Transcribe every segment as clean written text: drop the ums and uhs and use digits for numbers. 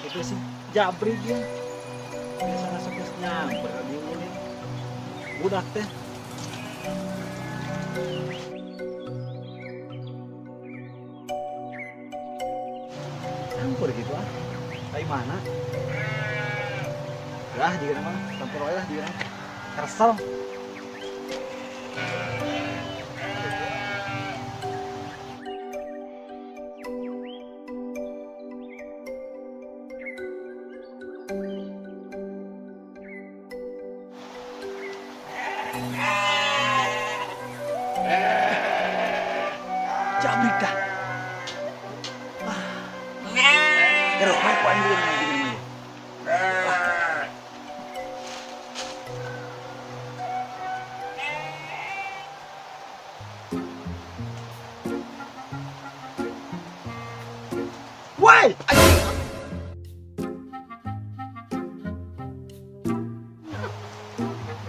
Itu sih jabri dia. Biasanya sukses nyamper di ini. Budak teh. Campur gitu ah. Kayak mana? Lah di mana? Campur aja lah di mana? Kersel. Jabrik dah. Terus aku ambil lagi. Woi,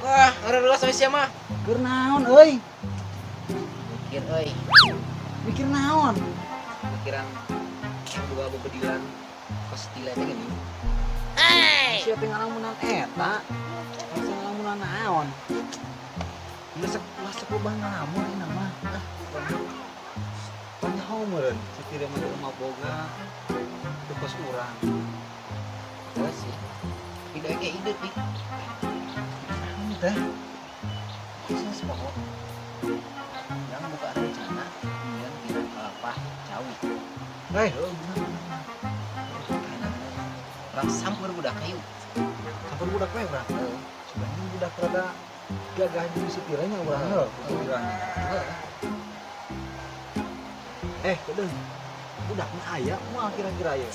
Wah, ngeri sama siapa? keur naon euy? Mikir, euy. Mikir naon? Pikiran boga bebedilan pasti lain gini. Siapa yang ngalamunan eta? Masih ngalamunan naon? Lah sekubah ngalamun ini nama. Panjang meureun, satira mah rumah boga teu kos urang. Terus sih. Tidak kayak ide nih. Naon teh? Bisa sepokok. Yang buka rencana, kemudian kita kelapa cawi. Hei, Orang sampur budak kayu. sampun budak we urang. Sebenarnya budak rada gagah jeung setiranya urang heuh, pikirannya. Kedeung. Budak mah aya moal kira-kira aya.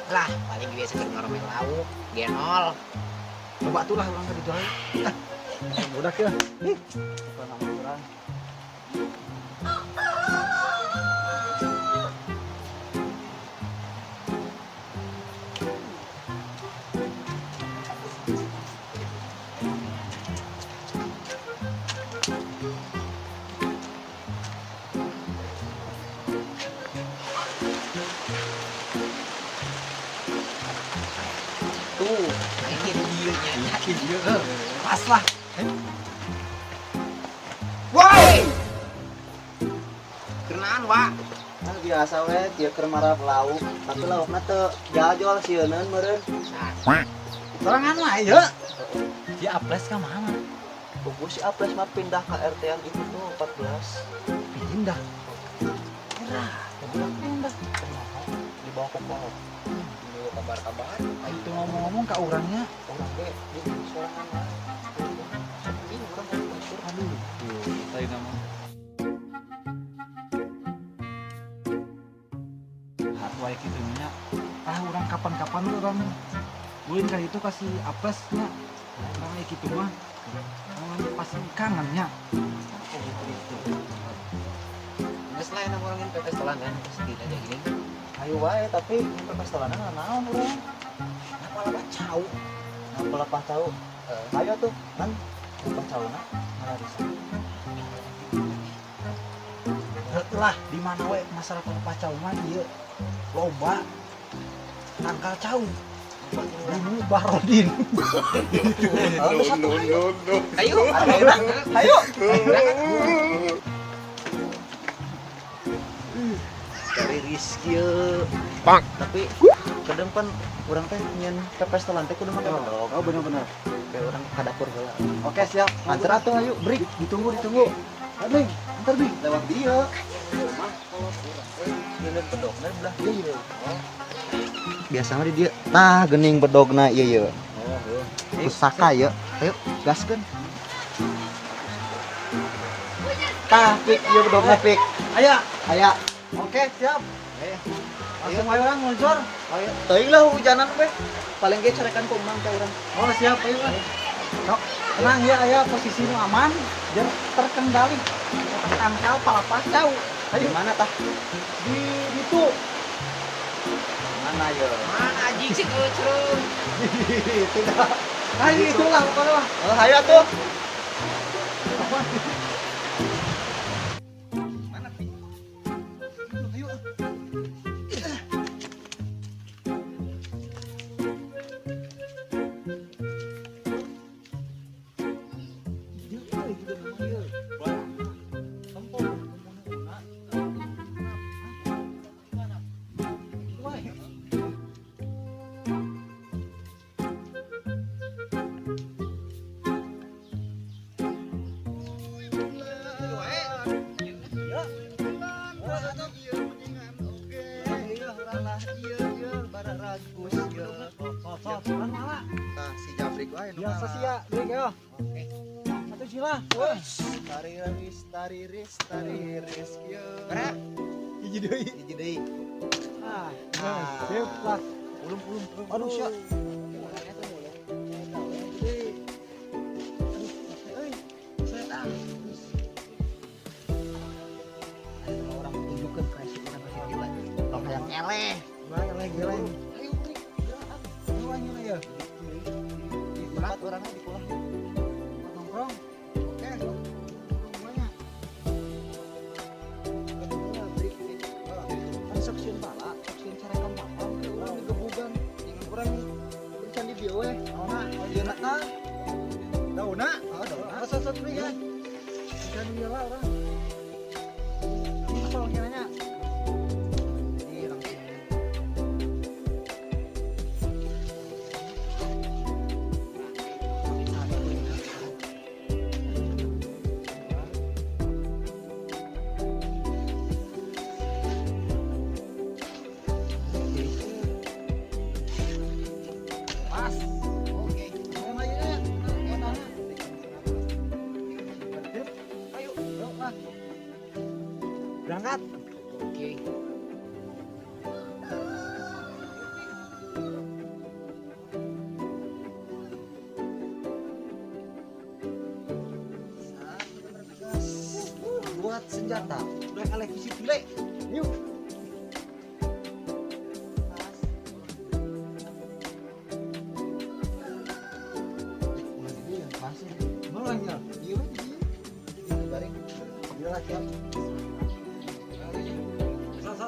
Lah, paling biasa keur ngorong lauk, genol. Coba tuh lah urang ka ditu aya. Budak ya. Apa nama urang? Tuh, ini dia nyanyain dia. Pas lah. Woi! Kenaan, Wak? Nah, biasa we dia keur marah lauk, tapi laukna teu jajol sieuneuun meureun. Sorangan mah aya. Di aples ka mana? Buku si Aples mah pindah ke RT yang itu tuh 14. Pindah. Erah, budak pindah. Di bawah kokol. Dulu kabar-kabar. Itu ngomong-ngomong ka urangnya, Orang ge di sorangan mah. Sepi urang kan masuk. aduh, tuh tadi nama. Wae kitu nya. Urang kapan-kapan urang ulin kali itu kasih aplesnya. Urang aya kitu mah. Urang pas kangennya. Geus lain ngorongin pepes telangan, pasti aja gini. Ayo wae tapi pestolana naon urang. Apa lah cau? Apa lepah tahu. Ayo tuh kan lepah cauna ngararisan. Lah di mana we masyarakat pacau mah ieu loba tangkal cau. Ini Barodin. Ayo, ayo. Dari Rizky tapi kadang kan orang teh nyen pepes telan teh kudu make bedog. Oh benar-benar. Kayak orang ka dapur heula. Oke siap. Antar atuh ayo, break. Ditunggu. Aduh, ntar Bing. Lewat dia. Nyen bedogna belah dia. Biasa mah di dia. Tah geuning bedogna ieu ieu. Pusaka ya. Ayo, gaskeun. Tah pik ieu bedogna pik. Ayo. Aya. Oke siap. Langsung ayo orang nguncur. Ayo. Teuing lah hujanan we. Paling ge carekan ku urang teh urang. Oh siap ayo kan. Sok, tenang ya aya posisi nu aman, biar terkendali. Tangkal palapas cau. Di mana tah? Di itu. Mana ya? Mana anjing sih kecrung? Itu dah. Ah itulah pokoknya mah. Oh, ayo tuh. Mana Pi? Ayo. wae nu Biasa sih ya, deui ya. Oke. Atuh sila. Tariris kieu. Bara. Hiji deui. Hiji deui. Ah, Ah. sip lah. Ulum. Aduh sia. Orang tunjukkeun kreasi urang kasih gila. Tong hayang eleh. Geleng. Ayo beri. Ayo ya. Berat orangnya di pulang. Nongkrong. Oke. Semuanya. Kan saksian bala, saksian carekan bapak, urang digebugan. Yang kurang bercan di dia we. Naona, Ayeuna tah. dauna. dauna. Sosot deui kan. Kan ieu lah urang. Apa nanya? Jadi langsung Pas. oke. Mau aja ya. Ayo, yuk lah. Berangkat. Oke. Buat senjata. Udah elevisi tile. Yuk. Masih. Mau aja. Iya we di dieu. Di bareng. Iya lah, siap.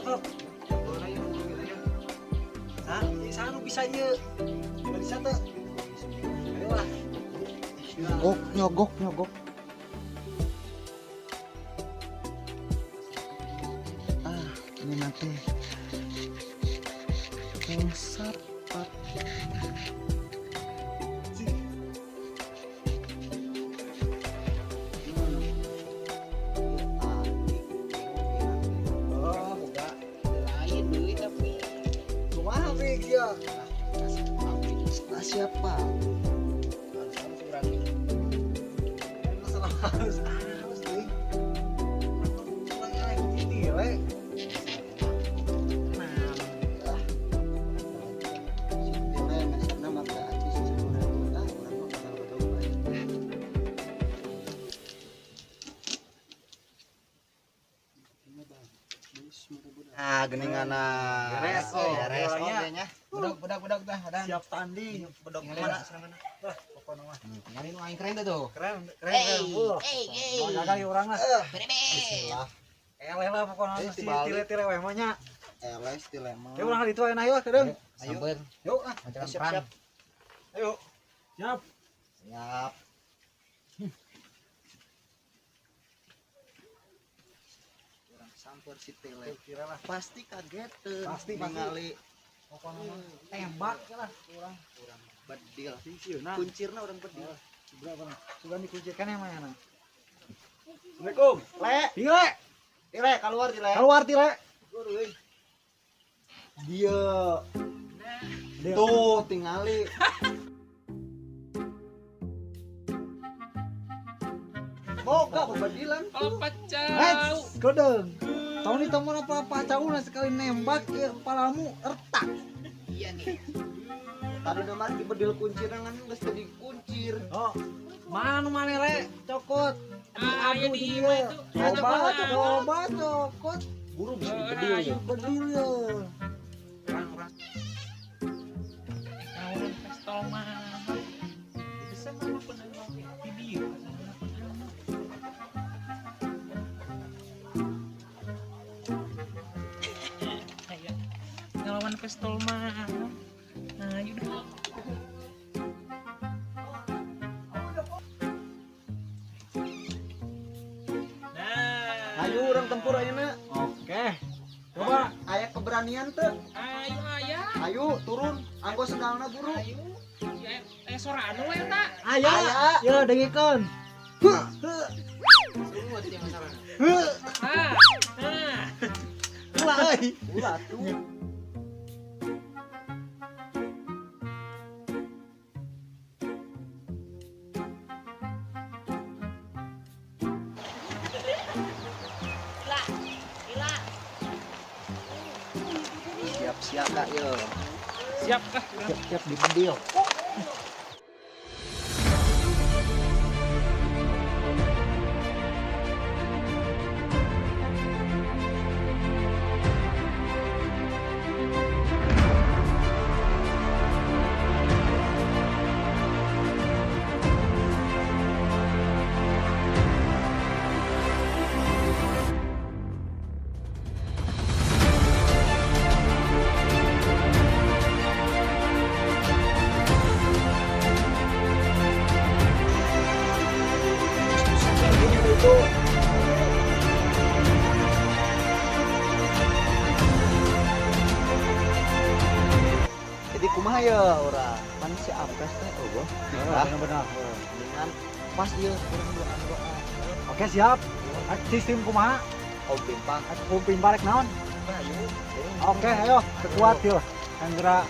Sok. Hah? Ini sana bisa ieu. Bisa teh. Ayo lah. Nyogok. Ini nanti yang sapat. Oh, buka. Lain deui tapi Kumaha Big ya? Siapa? harus urang nih. Masalah harus deui. Kurang air ini we. Ah, geninganna. Beres, beres orangnya. oke nya. Budak dah ada. Siap tanding. Bedog Tinggal mana? sana mana. Lah, pokoknya mah. Tinggal ini aing keren dah tuh. Keren. Hey, Wah. hey. Mau jaga orang lah. Bebe. Bismillah. Eleh lah pokoknya Eh, si dibalik. tile-tile we mah nya. Eles ti lemah. Ya urang itu ayeuna ayo kedeung. Sampeun. Yuk ah. Macam Siap, perang. siap. Ayo. Siap. Siap. Orang samper si tele. Kira lah. Pasti kaget tuh. Pasti. ningali Pokoknya mah tembak lah urang. bedil. Sieuna. Kuncirna orang bedil. Berapa nih? Sudah dikuncikan ya mana? Assalamualaikum. Le, Tile. tile keluar tile. Keluar tile. Dia. Dia. Tuh tingali. Boga pembedilan. Kalau pacau. Hets, godeng. Tahun ini temen apa cauna sekali nembak ya kepalamu retak. Iya nih. Tadi nama di bedil kuncir kan geus teu dikuncir. Oh, mana mana le cokot. Ah, Aduh, ya di dia. imah itu. Ada apa? Coba cokot. Buru bisa Oh, bedil ya. Bedil ya. Orang-orang. Kawan pistol mahal. Itu sama lu pernah ngomong video. Ayo. Ngelawan pistol mahal. Nah, yaudah. Nah, Ayo orang tempur ayeuna. Oke. Coba. Aya keberanian teu. ayo ayah. Ayo turun. Anggo sendalna buru. Ayo. Ya, sorano ya tak. Ayo. Aya. Yo dengikeun. Semua tidak masalah. Ah. Ah. Ulah euy. Ulah tuh. Siap dah yo. Siap kah? Siap di video. Jadi kumaha ya orang kan si Apres teh oh Benar-benar. dengan pas dia kurang doa. Oke siap. Sistem kumaha? Oh bimpang. Kumpin balik naon? Ayo. Oke, ayo, kuat yuk. Andra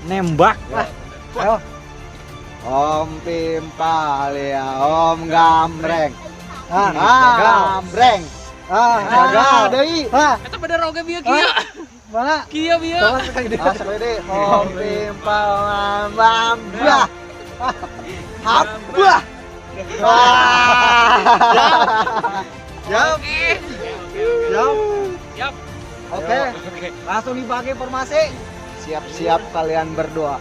nembak lah. Ayo. Om Pimpal ya, Om Gambreng. Gagal. Gambreng. Gagal deui. Eta pada roge bieu kieu. Mana? Kieu bieu. Coba sekali deh. Sekali deh. Om Pimpal Mambah. Habah. Siap. Siap. Siap. Oke. Langsung dibagi formasi. Siap-siap kalian berdua.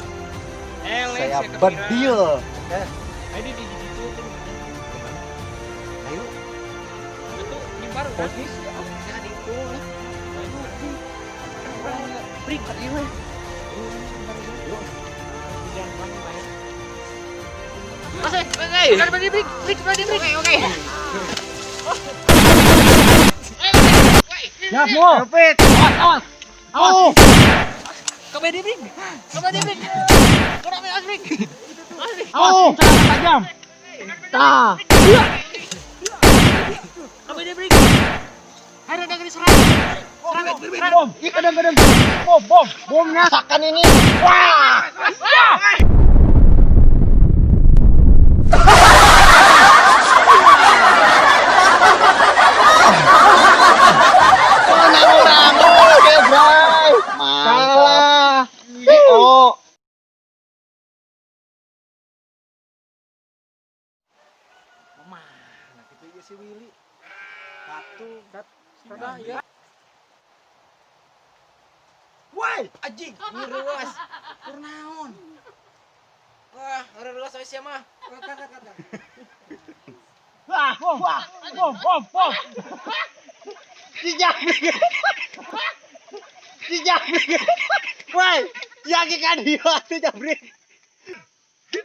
Saya berdeal. Ini di situ tuh. Ayo. Itu nyimbar kan? Posisi jangan itu. Bring ke ieu. Masih, oke. Bukan bring. Oke. Siap mo. Cepet. Awas. Awas. Kembali bring. Kurang awas bring. Awas. Tajam. Tah. Kembali bring. Ada yang diserang. Bom. Ih kadang-kadang. Bom. Bomnya sakan ini. Wah. Salah. Oh. Mana kitu ieu si Willy. Satu, Sudah ya. Woi, anjing, ngerewas. Kurnaon. Wah, ngerewas we sia mah. Wah, bom. Dijamrik. Woi, jagi kan dia tuh jambrik.